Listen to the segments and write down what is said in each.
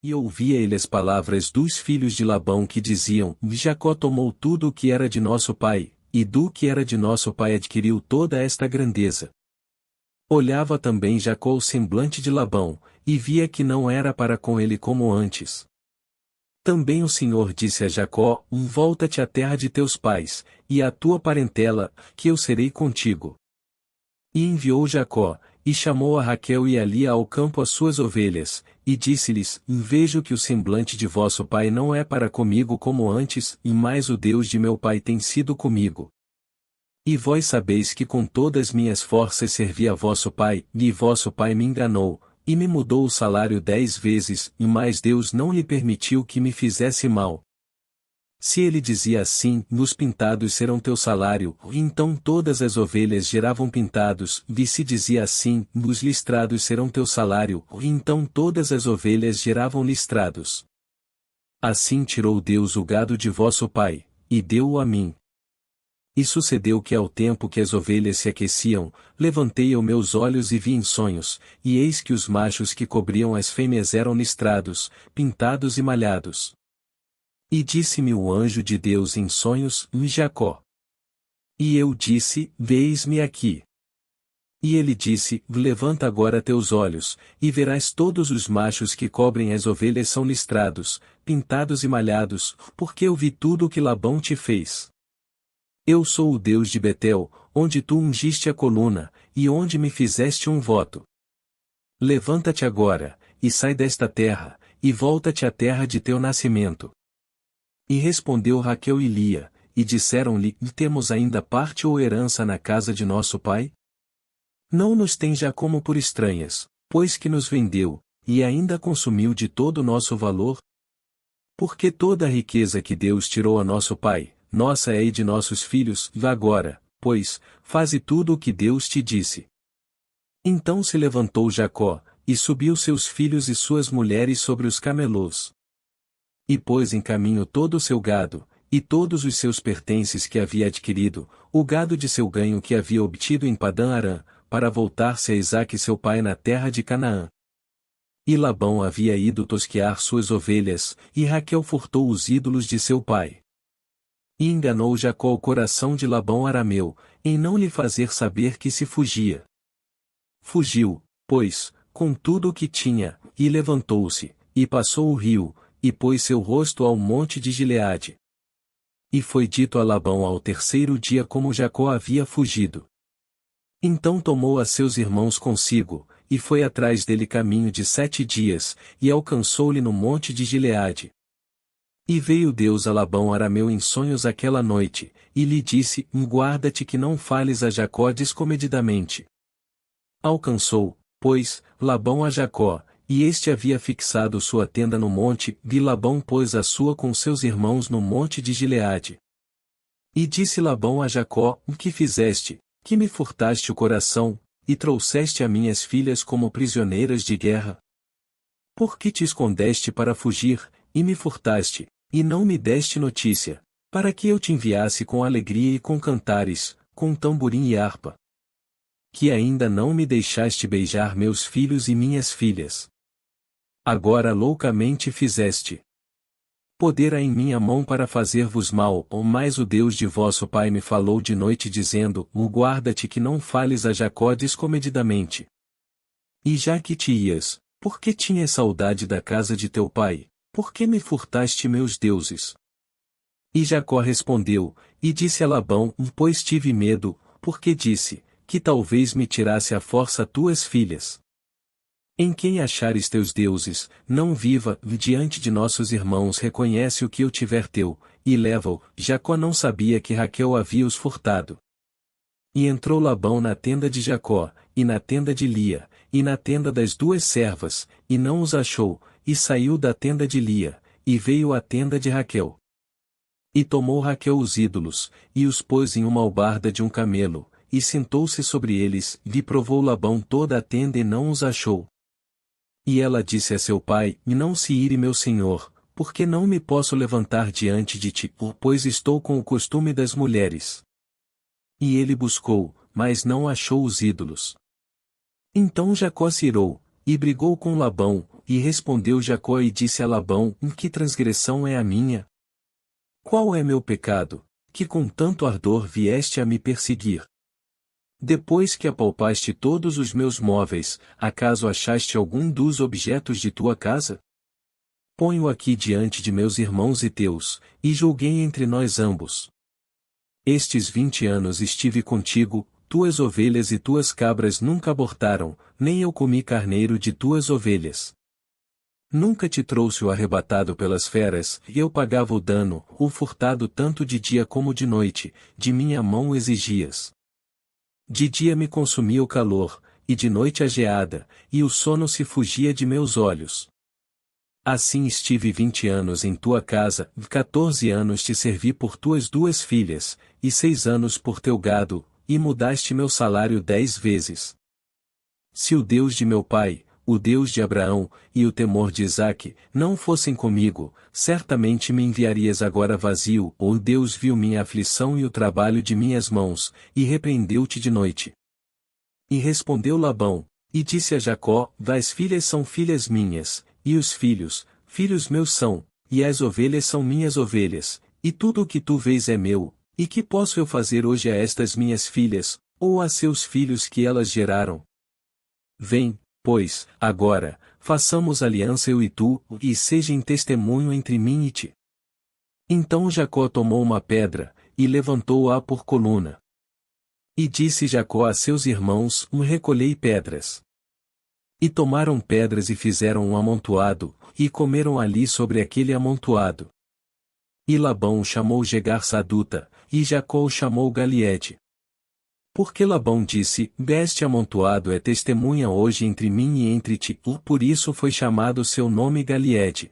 E ouvia ele as palavras dos filhos de Labão que diziam: Jacó tomou tudo o que era de nosso pai, e do que era de nosso pai adquiriu toda esta grandeza. Olhava também Jacó o semblante de Labão, e via que não era para com ele como antes. Também o Senhor disse a Jacó: Volta-te à terra de teus pais, e à tua parentela, que eu serei contigo. E enviou Jacó, e chamou a Raquel e a Lia ao campo as suas ovelhas, e disse-lhes: Vejo que o semblante de vosso pai não é para comigo como antes, e mais o Deus de meu pai tem sido comigo. E vós sabeis que com todas minhas forças servi a vosso pai, e vosso pai me enganou, e me mudou o salário 10 vezes, e mais Deus não lhe permitiu que me fizesse mal. Se ele dizia assim: Nos pintados serão teu salário, então todas as ovelhas geravam pintados, e se dizia assim: Nos listrados serão teu salário, então todas as ovelhas geravam listrados. Assim tirou Deus o gado de vosso pai, e deu-o a mim. E sucedeu que ao tempo que as ovelhas se aqueciam, levantei eu meus olhos e vi em sonhos, e eis que os machos que cobriam as fêmeas eram listrados, pintados e malhados. E disse-me o anjo de Deus em sonhos: Jacó. E eu disse: Eis-me aqui. E ele disse: Levanta agora teus olhos, e verás todos os machos que cobrem as ovelhas são listrados, pintados e malhados, porque eu vi tudo o que Labão te fez. Eu sou o Deus de Betel, onde tu ungiste a coluna, e onde me fizeste um voto. Levanta-te agora, e sai desta terra, e volta-te à terra de teu nascimento. E respondeu Raquel e Lia, e disseram-lhe: Temos ainda parte ou herança na casa de nosso pai? Não nos tem já como por estranhas, pois que nos vendeu, e ainda consumiu de todo o nosso valor? Porque toda a riqueza que Deus tirou a nosso pai, nossa é e de nossos filhos, agora, pois, faze tudo o que Deus te disse. Então se levantou Jacó, e subiu seus filhos e suas mulheres sobre os camelôs. E pôs em caminho todo o seu gado, e todos os seus pertences que havia adquirido, o gado de seu ganho que havia obtido em Padã-Arã, para voltar-se a Isaque seu pai na terra de Canaã. E Labão havia ido tosquear suas ovelhas, e Raquel furtou os ídolos de seu pai. E enganou Jacó o coração de Labão arameu, em não lhe fazer saber que se fugia. Fugiu, pois, com tudo o que tinha, e levantou-se, e passou o rio, e pôs seu rosto ao monte de Gileade. E foi dito a Labão ao terceiro dia como Jacó havia fugido. Então tomou a seus irmãos consigo, e foi atrás dele caminho de 7 dias, e alcançou-lhe no monte de Gileade. E veio Deus a Labão arameu em sonhos aquela noite, e lhe disse: Guarda-te que não fales a Jacó descomedidamente. Alcançou, pois, Labão a Jacó, e este havia fixado sua tenda no monte, e Labão pôs a sua com seus irmãos no monte de Gileade. E disse Labão a Jacó: O que fizeste, que me furtaste o coração, e trouxeste a minhas filhas como prisioneiras de guerra? Por que te escondeste para fugir, e me furtaste, e não me deste notícia, para que eu te enviasse com alegria e com cantares, com tamborim e harpa? Que ainda não me deixaste beijar meus filhos e minhas filhas. Agora loucamente fizeste. Poder há em minha mão para fazer-vos mal, ou mais o Deus de vosso pai me falou de noite dizendo: Guarda-te que não fales a Jacó descomedidamente. E já que te ias, por que tinhas saudade da casa de teu pai? Por que me furtaste meus deuses? E Jacó respondeu, e disse a Labão: Pois tive medo, porque disse, que talvez me tirasse à força tuas filhas. Em quem achares teus deuses, não viva, diante de nossos irmãos reconhece o que eu tiver teu, e leva-o. Jacó não sabia que Raquel havia os furtado. E entrou Labão na tenda de Jacó, e na tenda de Lia, e na tenda das 2 servas, e não os achou, e saiu da tenda de Lia, e veio à tenda de Raquel. E tomou Raquel os ídolos, e os pôs em uma albarda de um camelo, e sentou-se sobre eles, e provou Labão toda a tenda e não os achou. E ela disse a seu pai: Não se ire meu senhor, porque não me posso levantar diante de ti, pois estou com o costume das mulheres. E ele buscou, mas não achou os ídolos. Então Jacó se irou, e brigou com Labão, E respondeu Jacó e disse a Labão: Que transgressão é a minha? Qual é meu pecado, que com tanto ardor vieste a me perseguir? Depois que apalpaste todos os meus móveis, acaso achaste algum dos objetos de tua casa? Ponho aqui diante de meus irmãos e teus, e julguei entre nós ambos. Estes 20 anos estive contigo, tuas ovelhas e tuas cabras nunca abortaram, nem eu comi carneiro de tuas ovelhas. Nunca te trouxe o arrebatado pelas feras, e eu pagava o dano, o furtado tanto de dia como de noite, de minha mão exigias. De dia me consumia o calor, e de noite a geada, e o sono se fugia de meus olhos. Assim estive 20 anos em tua casa, 14 anos te servi por tuas 2 filhas, e 6 anos por teu gado, e mudaste meu salário 10 vezes. Se o Deus de meu pai, o Deus de Abraão, e o temor de Isaque, não fossem comigo, certamente me enviarias agora vazio, ou Deus viu minha aflição e o trabalho de minhas mãos, e repreendeu-te de noite. E respondeu Labão, e disse a Jacó: As filhas são filhas minhas, e os filhos, filhos meus são, e as ovelhas são minhas ovelhas, e tudo o que tu vês é meu, e que posso eu fazer hoje a estas minhas filhas, ou a seus filhos que elas geraram? Vem, pois, agora, façamos aliança eu e tu, e seja em testemunho entre mim e ti. Então Jacó tomou uma pedra, e levantou-a por coluna. E disse Jacó a seus irmãos: Recolhei pedras. E tomaram pedras e fizeram um amontoado, e comeram ali sobre aquele amontoado. E Labão o chamou Jegar-Saduta, e Jacó o chamou Galiede. Porque Labão disse: Este amontoado é testemunha hoje entre mim e entre ti, por isso foi chamado seu nome Galiede.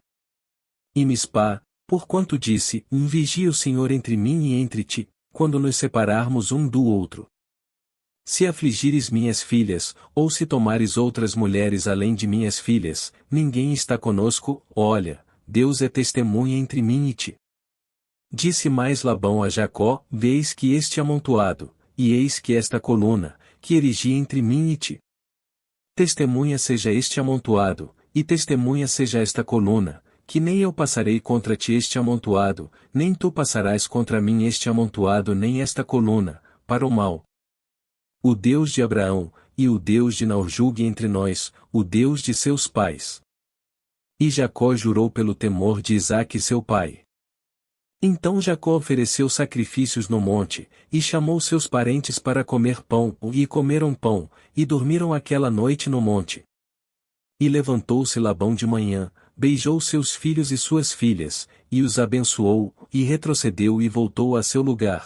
E Mispá, porquanto disse: Vigie o Senhor entre mim e entre ti, quando nos separarmos um do outro. Se afligires minhas filhas, ou se tomares outras mulheres além de minhas filhas, ninguém está conosco, olha, Deus é testemunha entre mim e ti. Disse mais Labão a Jacó: Eis que este amontoado, e eis que esta coluna, que erigi entre mim e ti. Testemunha seja este amontoado, e testemunha seja esta coluna, que nem eu passarei contra ti este amontoado, nem tu passarás contra mim este amontoado nem esta coluna, para o mal. O Deus de Abraão, e o Deus de Naor julgue entre nós, o Deus de seus pais. E Jacó jurou pelo temor de Isaque seu pai. Então Jacó ofereceu sacrifícios no monte, e chamou seus parentes para comer pão, e comeram pão, e dormiram aquela noite no monte. E levantou-se Labão de manhã, beijou seus filhos e suas filhas, e os abençoou, e retrocedeu e voltou a seu lugar.